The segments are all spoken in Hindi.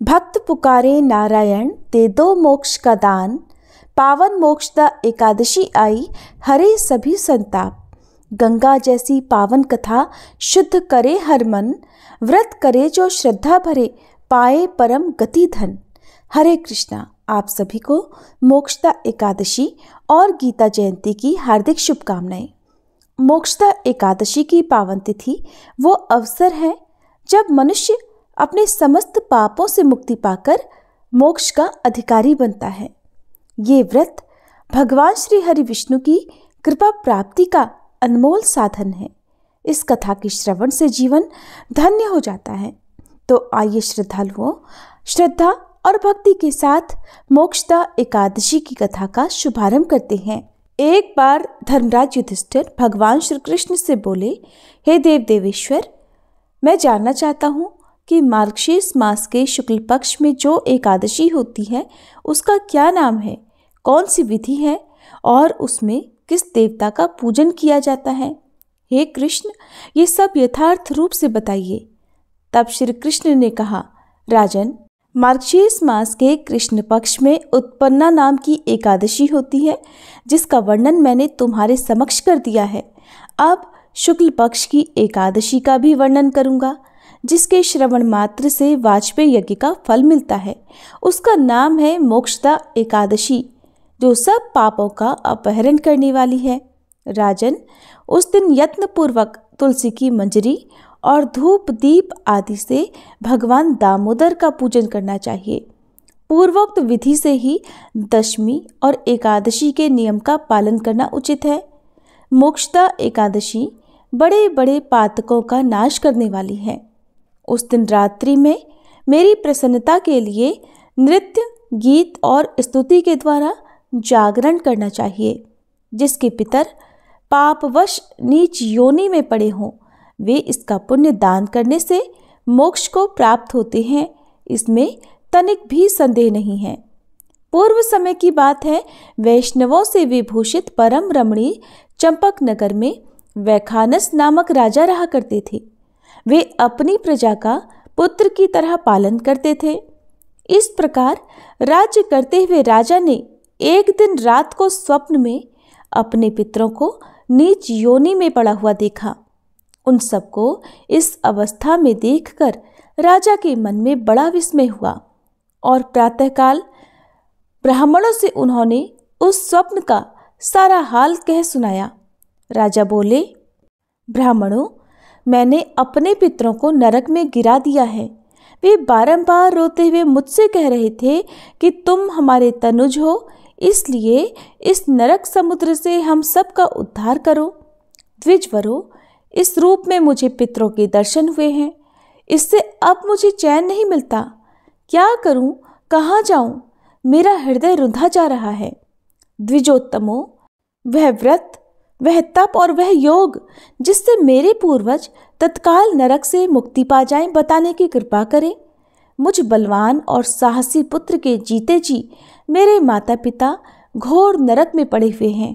भक्त पुकारे नारायण दे दो मोक्ष का दान, पावन मोक्षदा एकादशी आई हरे सभी संताप। गंगा जैसी पावन कथा शुद्ध करे हर मन, व्रत करे जो श्रद्धा भरे पाए परम गति धन। हरे कृष्णा। आप सभी को मोक्षदा एकादशी और गीता जयंती की हार्दिक शुभकामनाएं। मोक्षदा एकादशी की पावन तिथि वो अवसर है जब मनुष्य अपने समस्त पापों से मुक्ति पाकर मोक्ष का अधिकारी बनता है। ये व्रत भगवान श्री हरि विष्णु की कृपा प्राप्ति का अनमोल साधन है। इस कथा के श्रवण से जीवन धन्य हो जाता है। तो आइए श्रद्धालुओं, श्रद्धा और भक्ति के साथ मोक्षदा एकादशी की कथा का शुभारंभ करते हैं। एक बार धर्मराज युधिष्ठिर भगवान श्री कृष्ण से बोले, हे देव देवेश्वर, मैं जानना चाहता हूँ कि मार्गशीर्ष मास के शुक्ल पक्ष में जो एकादशी होती है उसका क्या नाम है, कौन सी विधि है और उसमें किस देवता का पूजन किया जाता है। हे कृष्ण, ये सब यथार्थ रूप से बताइए। तब श्री कृष्ण ने कहा, राजन, मार्गशीर्ष मास के कृष्ण पक्ष में उत्पन्ना नाम की एकादशी होती है, जिसका वर्णन मैंने तुम्हारे समक्ष कर दिया है। अब शुक्ल पक्ष की एकादशी का भी वर्णन करूंगा, जिसके श्रवण मात्र से वाजपेय यज्ञ का फल मिलता है। उसका नाम है मोक्षदा एकादशी, जो सब पापों का अपहरण करने वाली है। राजन, उस दिन यत्न पूर्वक तुलसी की मंजरी और धूप दीप आदि से भगवान दामोदर का पूजन करना चाहिए। पूर्वोक्त विधि से ही दशमी और एकादशी के नियम का पालन करना उचित है। मोक्षदा एकादशी बड़े बड़े पातकों का नाश करने वाली है। उस दिन रात्रि में मेरी प्रसन्नता के लिए नृत्य, गीत और स्तुति के द्वारा जागरण करना चाहिए। जिसके पितर पापवश नीच योनि में पड़े हों, वे इसका पुण्य दान करने से मोक्ष को प्राप्त होते हैं, इसमें तनिक भी संदेह नहीं है। पूर्व समय की बात है, वैष्णवों से विभूषित परम रमणीय चंपक नगर में वैखानस नामक राजा रहा करते थे। वे अपनी प्रजा का पुत्र की तरह पालन करते थे। इस प्रकार राज्य करते हुए राजा ने एक दिन रात को स्वप्न में अपने पितरों को नीच योनि में पड़ा हुआ देखा। उन सबको इस अवस्था में देखकर राजा के मन में बड़ा विस्मय हुआ और प्रातःकाल ब्राह्मणों से उन्होंने उस स्वप्न का सारा हाल कह सुनाया। राजा बोले, ब्राह्मणों, मैंने अपने पितरों को नरक में गिरा दिया है। वे बारंबार रोते हुए मुझसे कह रहे थे कि तुम हमारे तनुज हो, इसलिए इस नरक समुद्र से हम सब का उद्धार करो। द्विजवरो, इस रूप में मुझे पितरों के दर्शन हुए हैं, इससे अब मुझे चैन नहीं मिलता। क्या करूं, कहाँ जाऊं? मेरा हृदय रुंधा जा रहा है। द्विजोत्तमो, वह व्रत, वह तप और वह योग जिससे मेरे पूर्वज तत्काल नरक से मुक्ति पा जाएं, बताने की कृपा करें। मुझ बलवान और साहसी पुत्र के जीते जी मेरे माता पिता घोर नरक में पड़े हुए हैं,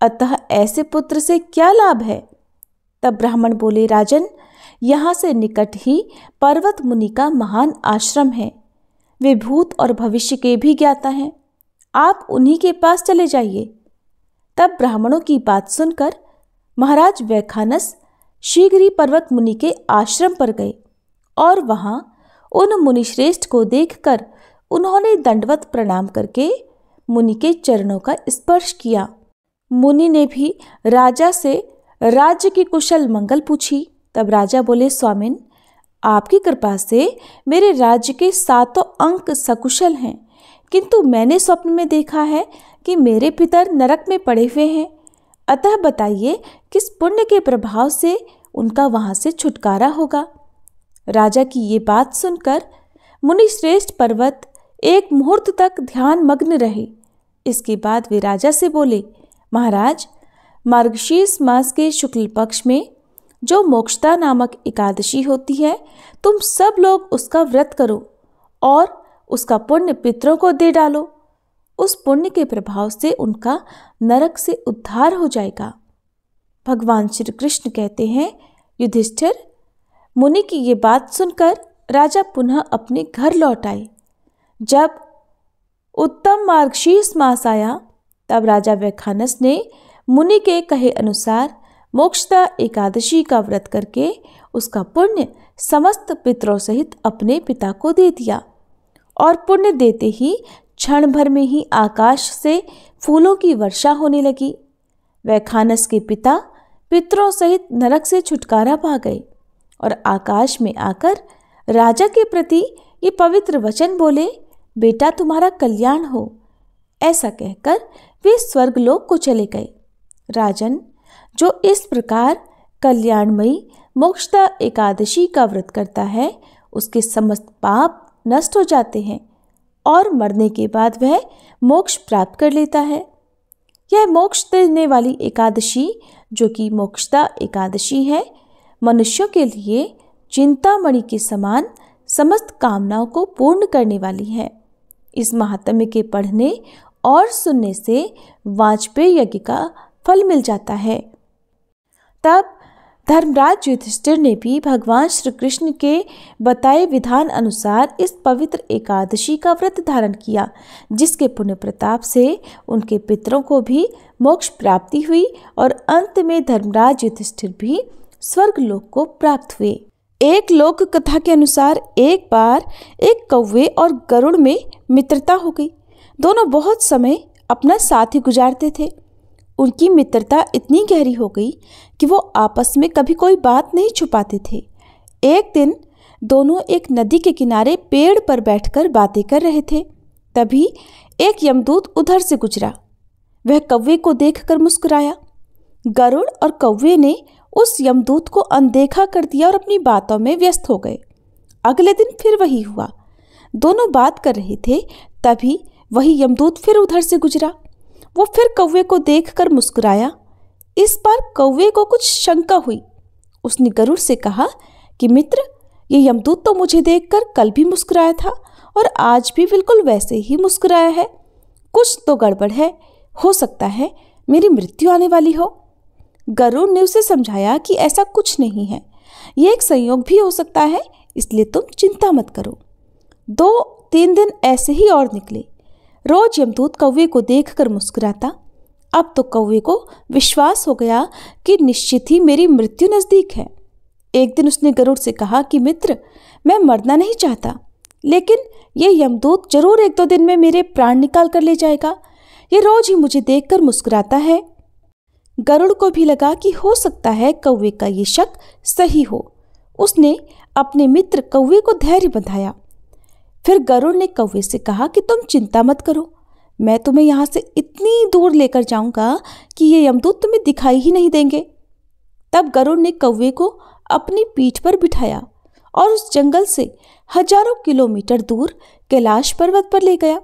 अतः ऐसे पुत्र से क्या लाभ है? तब ब्राह्मण बोले, राजन, यहाँ से निकट ही पर्वत मुनि का महान आश्रम है। वे भूत और भविष्य के भी ज्ञाता हैं। आप उन्हीं के पास चले जाइए। तब ब्राह्मणों की बात सुनकर महाराज वैखानस शीघ्र ही पर्वत मुनि के आश्रम पर गए और वहां उन मुनिश्रेष्ठ को देखकर उन्होंने दंडवत प्रणाम करके मुनि के चरणों का स्पर्श किया। मुनि ने भी राजा से राज्य की कुशल मंगल पूछी। तब राजा बोले, स्वामिन, आपकी कृपा से मेरे राज्य के 7 अंक सकुशल हैं, किंतु मैंने स्वप्न में देखा है कि मेरे पितर नरक में पड़े हुए हैं। अतः बताइए, किस पुण्य के प्रभाव से उनका वहां से छुटकारा होगा। राजा की ये बात सुनकर मुनि श्रेष्ठ पर्वत एक मुहूर्त तक ध्यान मग्न रहे। इसके बाद वे राजा से बोले, महाराज, मार्गशीर्ष मास के शुक्ल पक्ष में जो मोक्षदा नामक एकादशी होती है, तुम सब लोग उसका व्रत करो और उसका पुण्य पितरों को दे डालो। उस पुण्य के प्रभाव से उनका नरक से उद्धार हो जाएगा। भगवान श्री कृष्ण कहते हैं, युधिष्ठिर, मुनि की ये बात सुनकर राजा पुनः अपने घर लौट आए। जब उत्तम मार्गशीर्ष मास आया तब राजा वैखानस ने मुनि के कहे अनुसार मोक्षदा एकादशी का व्रत करके उसका पुण्य समस्त पितरों सहित अपने पिता को दे दिया। और पुण्य देते ही क्षण भर में ही आकाश से फूलों की वर्षा होने लगी। वैखानस के पिता पितरों सहित नरक से छुटकारा पा गए और आकाश में आकर राजा के प्रति ये पवित्र वचन बोले, बेटा तुम्हारा कल्याण हो। ऐसा कहकर वे स्वर्गलोक को चले गए। राजन, जो इस प्रकार कल्याणमयी मोक्षदा एकादशी का व्रत करता है उसके समस्त पाप नष्ट हो जाते हैं और मरने के बाद वह मोक्ष प्राप्त कर लेता है। यह मोक्ष देने वाली एकादशी जो कि मोक्षदा एकादशी है, मनुष्यों के लिए चिंतामणि के समान समस्त कामनाओं को पूर्ण करने वाली है। इस महात्म्य के पढ़ने और सुनने से वाजपेयी यज्ञ का फल मिल जाता है। तब धर्मराज युधिष्ठिर ने भी भगवान श्री कृष्ण के बताए विधान अनुसार इस पवित्र एकादशी का व्रत धारण किया, जिसके पुण्य प्रताप से उनके पितरों को भी मोक्ष प्राप्ति हुई और अंत में धर्मराज युधिष्ठिर भी स्वर्गलोक को प्राप्त हुए। एक लोक कथा के अनुसार एक बार एक कौवे और गरुड़ में मित्रता हो गई। दोनों बहुत समय अपना साथ ही गुजारते थे। उनकी मित्रता इतनी गहरी हो गई कि वो आपस में कभी कोई बात नहीं छुपाते थे। एक दिन दोनों एक नदी के किनारे पेड़ पर बैठकर बातें कर रहे थे। तभी एक यमदूत उधर से गुजरा। वह कौवे को देखकर मुस्कुराया। गरुड़ और कौवे ने उस यमदूत को अनदेखा कर दिया और अपनी बातों में व्यस्त हो गए। अगले दिन फिर वही हुआ। दोनों बात कर रहे थे, तभी वही यमदूत फिर उधर से गुजरा। वो फिर कौवे को देखकर मुस्कुराया। इस बार कौवे को कुछ शंका हुई। उसने गरुड़ से कहा कि मित्र, ये यमदूत तो मुझे देखकर कल भी मुस्कुराया था और आज भी बिल्कुल वैसे ही मुस्कुराया है। कुछ तो गड़बड़ है, हो सकता है मेरी मृत्यु आने वाली हो। गरुड़ ने उसे समझाया कि ऐसा कुछ नहीं है, ये एक संयोग भी हो सकता है, इसलिए तुम चिंता मत करो। 2-3 दिन ऐसे ही और निकले। रोज यमदूत कौवे को देखकर मुस्कुराता। अब तो कौवे को विश्वास हो गया कि निश्चित ही मेरी मृत्यु नजदीक है। एक दिन उसने गरुड़ से कहा कि मित्र, मैं मरना नहीं चाहता, लेकिन ये यमदूत जरूर 1-2 दिन में मेरे प्राण निकाल कर ले जाएगा। ये रोज ही मुझे देखकर मुस्कुराता है। गरुड़ को भी लगा कि हो सकता है कौवे का ये शक सही हो। उसने अपने मित्र कौवे को धैर्य बंधाया। फिर गरुड़ ने कौवे से कहा कि तुम चिंता मत करो, मैं तुम्हें यहाँ से इतनी दूर लेकर जाऊंगा कि ये यमदूत तुम्हें दिखाई ही नहीं देंगे। तब गरुड़ ने कौवे को अपनी पीठ पर बिठाया और उस जंगल से हजारों किलोमीटर दूर कैलाश पर्वत पर ले गया।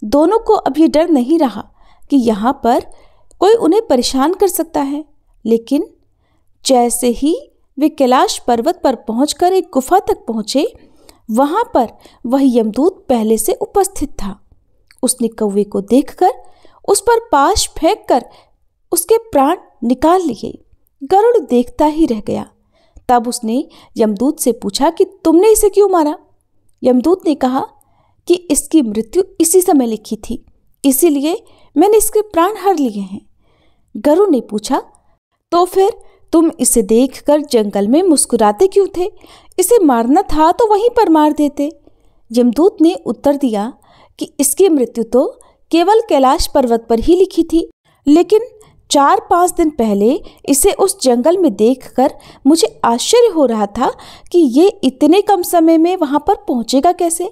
दोनों को अब ये डर नहीं रहा कि यहाँ पर कोई उन्हें परेशान कर सकता है। लेकिन जैसे ही वे कैलाश पर्वत पर पहुंचकर एक गुफा तक पहुंचे, वहां पर वह यमदूत पहले से उपस्थित था। उसने कौवे को देखकर उस पर पाश फेंककर उसके प्राण निकाल लिए। गरुड़ देखता ही रह गया। तब उसने यमदूत से पूछा कि तुमने इसे क्यों मारा? यमदूत ने कहा कि इसकी मृत्यु इसी समय लिखी थी, इसीलिए मैंने इसके प्राण हर लिए हैं। गरुड़ ने पूछा, तो फिर तुम इसे देखकर जंगल में मुस्कुराते क्यों थे? इसे मारना था तो वहीं पर मार देते। यमदूत ने उत्तर दिया कि इसकी मृत्यु तो केवल कैलाश पर्वत पर ही लिखी थी, लेकिन 4-5 दिन पहले इसे उस जंगल में देखकर मुझे आश्चर्य हो रहा था कि ये इतने कम समय में वहां पर पहुंचेगा कैसे,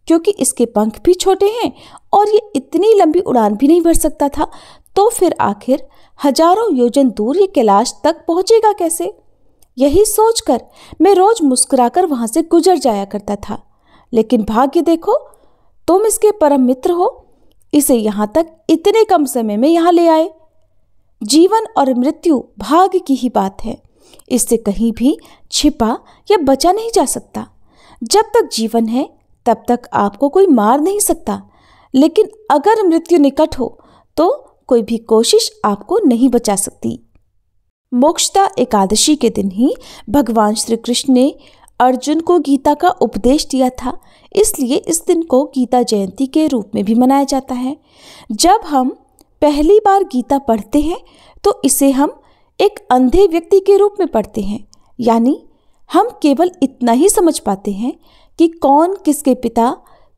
क्योंकि इसके पंख भी छोटे हैं और ये इतनी लंबी उड़ान भी नहीं भर सकता था। तो फिर आखिर हजारों योजन दूर ये कैलाश तक पहुंचेगा कैसे? यही सोचकर मैं रोज मुस्कुराकर वहां से गुजर जाया करता था। लेकिन भाग्य देखो, तुम इसके परम मित्र हो, इसे यहाँ तक इतने कम समय में यहाँ ले आए। जीवन और मृत्यु भाग्य की ही बात है, इससे कहीं भी छिपा या बचा नहीं जा सकता। जब तक जीवन है तब तक आपको कोई मार नहीं सकता, लेकिन अगर मृत्यु निकट हो तो कोई भी कोशिश आपको नहीं बचा सकती। मोक्षदा एकादशी के दिन ही भगवान श्री कृष्ण ने अर्जुन को गीता का उपदेश दिया था, इसलिए इस दिन को गीता जयंती के रूप में भी मनाया जाता है। जब हम पहली बार गीता पढ़ते हैं तो इसे हम एक अंधे व्यक्ति के रूप में पढ़ते हैं, यानी हम केवल इतना ही समझ पाते हैं कि कौन किसके पिता,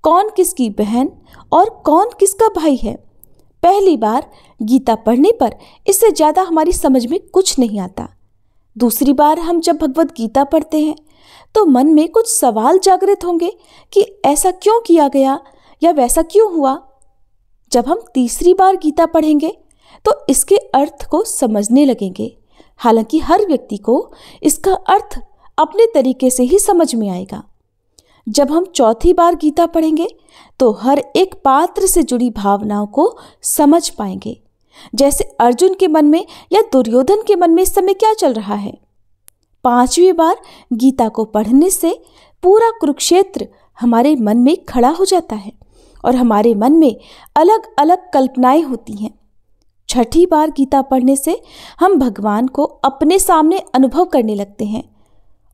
कौन किसकी बहन और कौन किसका भाई है। पहली बार गीता पढ़ने पर इससे ज़्यादा हमारी समझ में कुछ नहीं आता। दूसरी बार हम जब भगवत गीता पढ़ते हैं तो मन में कुछ सवाल जागृत होंगे कि ऐसा क्यों किया गया या वैसा क्यों हुआ। जब हम तीसरी बार गीता पढ़ेंगे तो इसके अर्थ को समझने लगेंगे। हालांकि हर व्यक्ति को इसका अर्थ अपने तरीके से ही समझ में आएगा। जब हम चौथी बार गीता पढ़ेंगे तो हर एक पात्र से जुड़ी भावनाओं को समझ पाएंगे, जैसे अर्जुन के मन में या दुर्योधन के मन में इस समय क्या चल रहा है। पांचवी बार गीता को पढ़ने से पूरा कुरुक्षेत्र हमारे मन में खड़ा हो जाता है और हमारे मन में अलग अलग कल्पनाएं होती हैं। छठी बार गीता पढ़ने से हम भगवान को अपने सामने अनुभव करने लगते हैं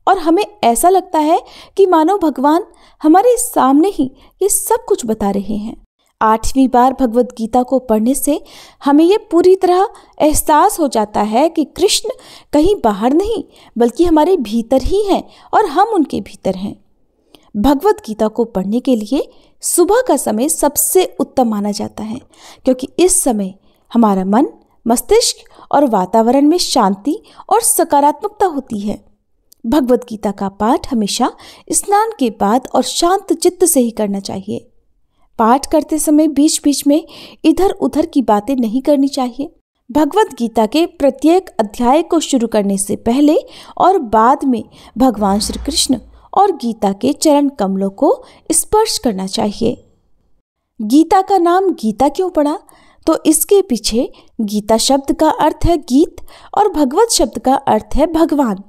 और हमें ऐसा लगता है कि मानो भगवान हमारे सामने ही ये सब कुछ बता रहे हैं। आठवीं बार भगवत गीता को पढ़ने से हमें ये पूरी तरह एहसास हो जाता है कि कृष्ण कहीं बाहर नहीं बल्कि हमारे भीतर ही हैं और हम उनके भीतर हैं। भगवत गीता को पढ़ने के लिए सुबह का समय सबसे उत्तम माना जाता है, क्योंकि इस समय हमारा मन, मस्तिष्क और वातावरण में शांति और सकारात्मकता होती है। भगवत गीता का पाठ हमेशा स्नान के बाद और शांत चित्त से ही करना चाहिए। पाठ करते समय बीच बीच में इधर उधर की बातें नहीं करनी चाहिए। भगवत गीता के प्रत्येक अध्याय को शुरू करने से पहले और बाद में भगवान श्री कृष्ण और गीता के चरण कमलों को स्पर्श करना चाहिए। गीता का नाम गीता क्यों पड़ा? तो इसके पीछे गीता शब्द का अर्थ है गीत और भगवत शब्द का अर्थ है भगवान।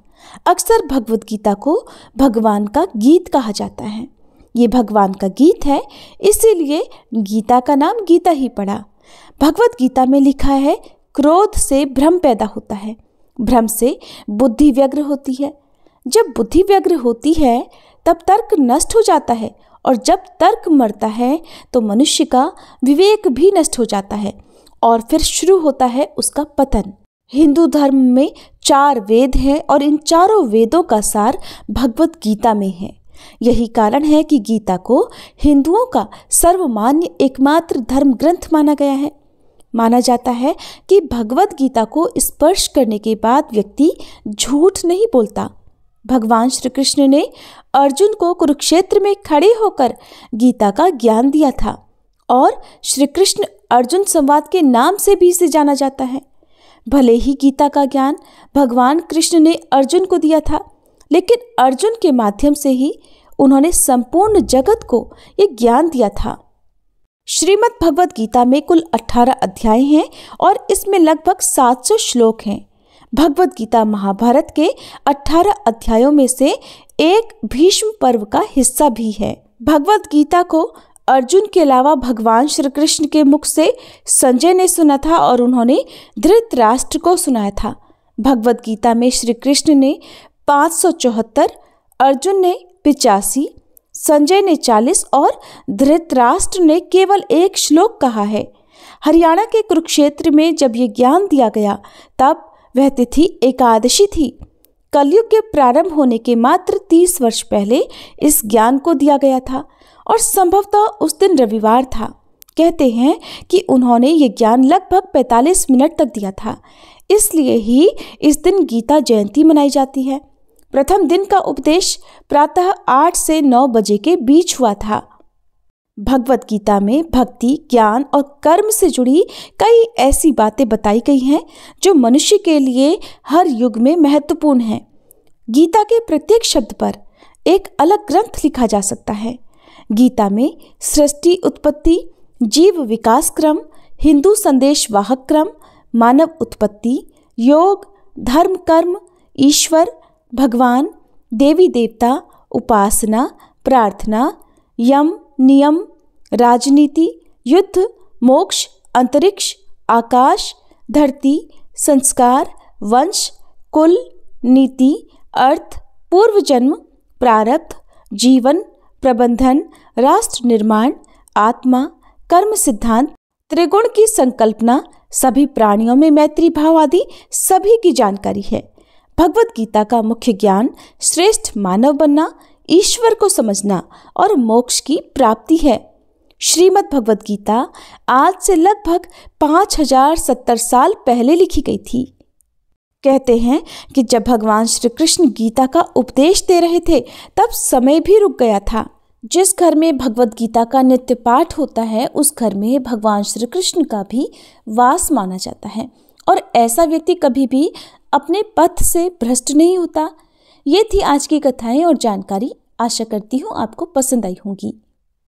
अक्सर भगवत गीता को भगवान का गीत कहा जाता है। ये भगवान का गीत है, इसीलिए गीता का नाम गीता ही पड़ा। भगवत गीता में लिखा है, क्रोध से भ्रम पैदा होता है, भ्रम से बुद्धि व्यग्र होती है। जब बुद्धि व्यग्र होती है तब तर्क नष्ट हो जाता है और जब तर्क मरता है तो मनुष्य का विवेक भी नष्ट हो जाता है और फिर शुरू होता है उसका पतन। हिंदू धर्म में 4 वेद हैं और इन चारों वेदों का सार भगवत गीता में है। यही कारण है कि गीता को हिंदुओं का सर्वमान्य एकमात्र धर्म ग्रंथ माना गया है। माना जाता है कि भगवत गीता को स्पर्श करने के बाद व्यक्ति झूठ नहीं बोलता। भगवान श्री कृष्ण ने अर्जुन को कुरुक्षेत्र में खड़े होकर गीता का ज्ञान दिया था और श्री कृष्ण अर्जुन संवाद के नाम से भी इसे जाना जाता है। भले ही गीता का ज्ञान भगवान कृष्ण ने अर्जुन को दिया था, लेकिन अर्जुन के माध्यम से ही उन्होंने संपूर्ण जगत को ये ज्ञान दिया था। श्रीमद् भगवत गीता में कुल 18 अध्याय हैं और इसमें लगभग 700 श्लोक हैं। भगवत गीता महाभारत के 18 अध्यायों में से एक भीष्म पर्व का हिस्सा भी है। भगवत गीता को अर्जुन के अलावा भगवान श्री कृष्ण के मुख से संजय ने सुना था और उन्होंने धृतराष्ट्र को सुनाया था। भगवत गीता में श्री कृष्ण ने 574, अर्जुन ने 85, संजय ने 40 और धृतराष्ट्र ने केवल 1 श्लोक कहा है। हरियाणा के कुरुक्षेत्र में जब ये ज्ञान दिया गया तब वह तिथि एकादशी थी। कलयुग के प्रारंभ होने के मात्र 30 वर्ष पहले इस ज्ञान को दिया गया था और संभवतः उस दिन रविवार था। कहते हैं कि उन्होंने ये ज्ञान लगभग 45 मिनट तक दिया था, इसलिए ही इस दिन गीता जयंती मनाई जाती है। प्रथम दिन का उपदेश प्रातः 8 से 9 बजे के बीच हुआ था। भगवत गीता में भक्ति, ज्ञान और कर्म से जुड़ी कई ऐसी बातें बताई गई हैं जो मनुष्य के लिए हर युग में महत्वपूर्ण हैं। गीता के प्रत्येक शब्द पर एक अलग ग्रंथ लिखा जा सकता है। गीता में सृष्टि उत्पत्ति, जीव विकास क्रम, हिंदू संदेश वाहक क्रम, मानव उत्पत्ति, योग, धर्म कर्म, ईश्वर, भगवान, देवी देवता, उपासना, प्रार्थना, यम, नियम, राजनीति, युद्ध, मोक्ष, अंतरिक्ष, आकाश, धरती, संस्कार, वंश, कुल, नीति, अर्थ, पूर्व जन्म, प्रारब्ध, जीवन, प्रबंधन, राष्ट्र निर्माण, आत्मा, कर्म सिद्धांत, त्रिगुण की संकल्पना, सभी प्राणियों में मैत्री भाव आदि सभी की जानकारी है। भगवत गीता का मुख्य ज्ञान श्रेष्ठ मानव बनना, ईश्वर को समझना और मोक्ष की प्राप्ति है। श्रीमद् भगवत गीता आज से लगभग 5070 साल पहले लिखी गई थी। कहते हैं कि जब भगवान श्री कृष्ण गीता का उपदेश दे रहे थे तब समय भी रुक गया था। जिस घर में भगवत गीता का नित्य पाठ होता है उस घर में भगवान श्री कृष्ण का भी वास माना जाता है और ऐसा व्यक्ति कभी भी अपने पथ से भ्रष्ट नहीं होता। ये थी आज की कथाएं और जानकारी। आशा करती हूँ आपको पसंद आई होंगी।